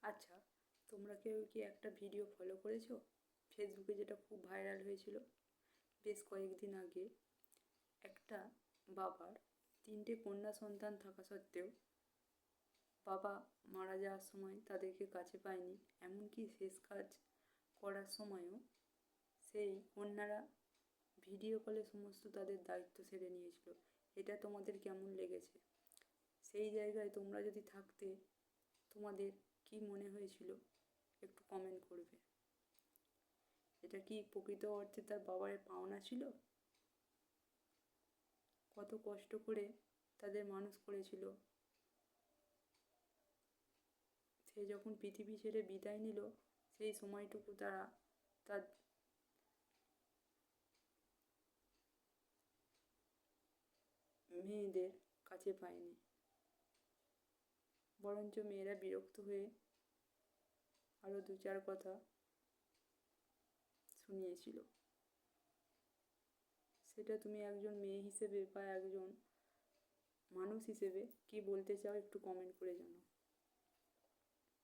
আচ্ছা, তোমরা কেউ কি একটা ভিডিও ফলো করেছো ফেসবুকে, যেটা খুব ভাইরাল হয়েছিল বেশ কয়েকদিন আগে? একটা বাবার 3টে কন্যা সন্তান থাকা সত্ত্বেও বাবা মারা যাওয়ার সময় তাদেরকে কাছে পায়নি, এমনকি শেষ কাজ করার সময়ও সেই কন্যারা ভিডিও কলে সমস্ত তাদের দায়িত্ব সেরে নিয়েছিল। এটা তোমাদের কেমন লেগেছে? সেই জায়গায় তোমরা যদি থাকতে তোমাদের কি মনে হয়েছিল একটু কমেন্ট করবে। এটা কি প্রকৃত অর্থে তার বাবার পাওনা ছিল? কত কষ্ট করে তাদের মানুষ করেছিল, সে যখন পৃথিবী ছেড়ে বিদায় নিল সেই সময়টুকু তারা তার মেয়েদের কাছে পায়নি, বরঞ্চ মেয়েরা বিরক্ত হয়ে আরও 2-4 কথা শুনিয়েছিল। সেটা তুমি একজন মেয়ে হিসেবে বা একজন মানুষ হিসেবে কি বলতে চাও একটু কমেন্ট করে জানাও।